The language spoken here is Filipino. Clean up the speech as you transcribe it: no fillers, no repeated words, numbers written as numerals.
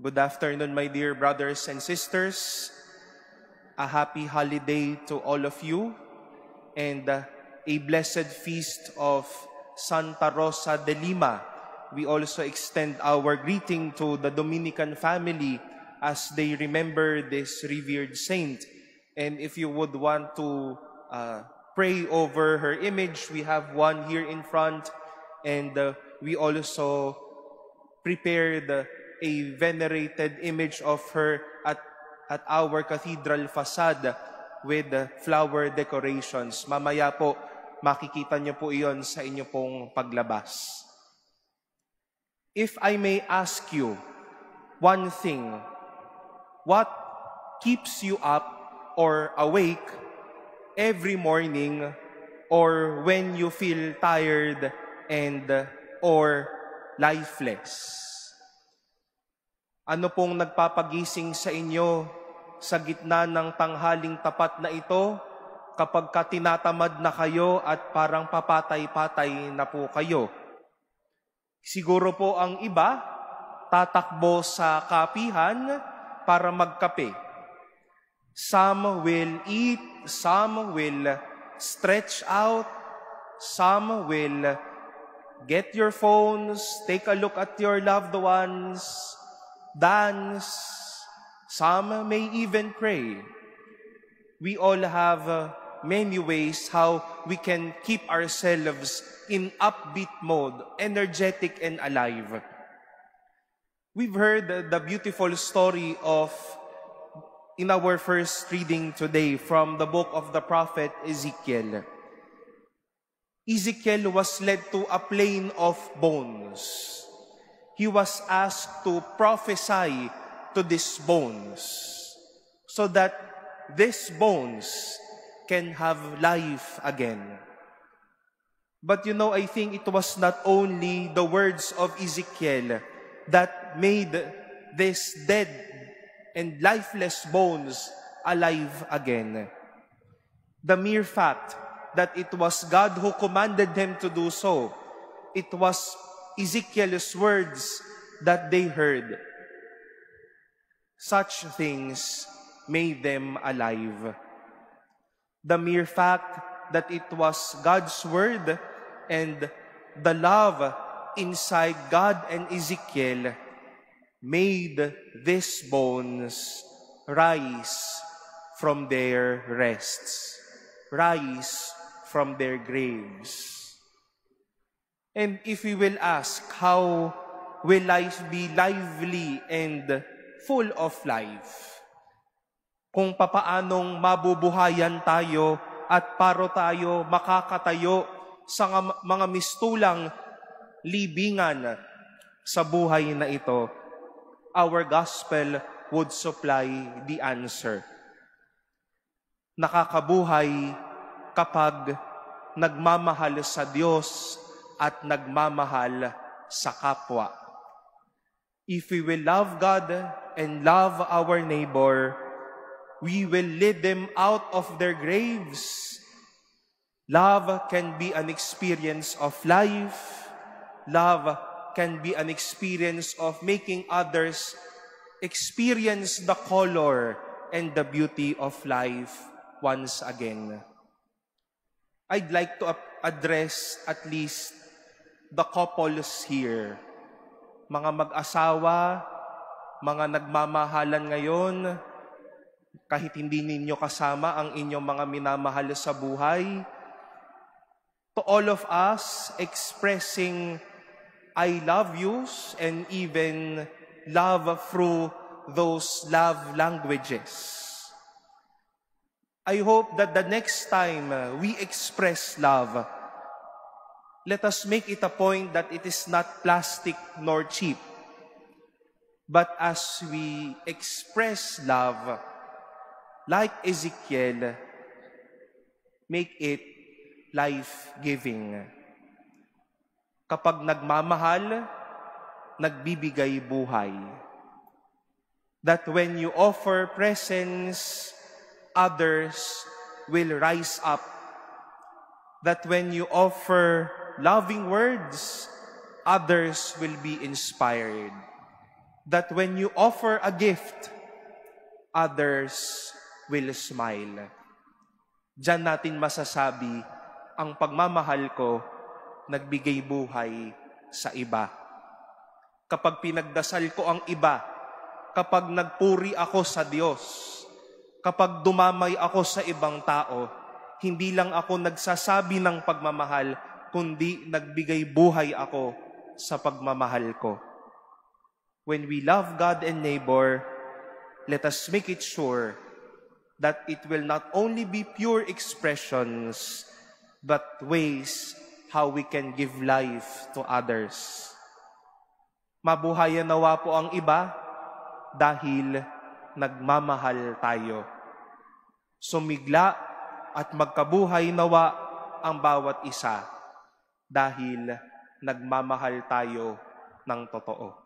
Good afternoon, my dear brothers and sisters. A happy holiday to all of you and a blessed feast of Santa Rosa de Lima. We also extend our greeting to the Dominican family as they remember this revered saint. And if you would want to pray over her image, we have one here in front, and we also prepared a venerated image of her at our cathedral facade with flower decorations. Mamaya po, makikita niyo po iyon sa inyo pong paglabas. If I may ask you one thing, what keeps you up or awake every morning or when you feel tired and or lifeless? Ano pong nagpapagising sa inyo sa gitna ng tanghaling tapat na ito kapag tinatamad na kayo at parang papatay-patay na po kayo? Siguro po ang iba, tatakbo sa kapihan para magkape. Some will eat, some will stretch out, some will get your phones, take a look at your loved ones, dance, some may even pray. We all have many ways how we can keep ourselves in upbeat mode, energetic and alive. We've heard the beautiful story in our first reading today from the book of the prophet Ezekiel. Ezekiel was led to a plain of bones. He was asked to prophesy to these bones so that these bones can have life again. But I think it was not only the words of Ezekiel that made these dead and lifeless bones alive again. The mere fact that it was God who commanded them to do so, it was Ezekiel's words that they heard. Such things made them alive. The mere fact that it was God's word and the love inside God and Ezekiel made these bones rise from their rests, rise from their graves. And if we will ask, how will life be lively and full of life? Kung papaanong mabubuhayan tayo at paro tayo makakatayo sa mga mistulang libingan sa buhay na ito, our gospel would supply the answer. Nakakabuhay kapag nagmamahal sa Diyos at nagmamahal sa kapwa. If we will love God and love our neighbor, we will lead them out of their graves. Love can be an experience of life. Love can be an experience of making others experience the color and the beauty of life once again. I'd like to address at least the couples here, mga mag-asawa, mga nagmamahalan ngayon, kahit hindi ninyo kasama ang inyong mga minamahal sa buhay, to all of us expressing I love yous and even love through those love languages. I hope that the next time we express love, let us make it a point that it is not plastic nor cheap. But as we express love, like Ezekiel, make it life-giving. Kapag nagmamahal, nagbibigay buhay. That when you offer presents, others will rise up. That when you offer loving words, others will be inspired. that when you offer a gift, others will smile. Diyan natin masasabi, ang pagmamahal ko nagbigay buhay sa iba. Kapag pinagdasal ko ang iba, kapag nagpuri ako sa Diyos, kapag dumamay ako sa ibang tao, hindi lang ako nagsasabi ng pagmamahal, kundi nagbigay buhay ako sa pagmamahal ko. When we love God and neighbor, let us make it sure that it will not only be pure expressions, but ways how we can give life to others. Mabuhayan nawa po ang iba dahil nagmamahal tayo. Sumigla at magkabuhay nawa ang bawat isa dahil nagmamahal tayo ng totoo.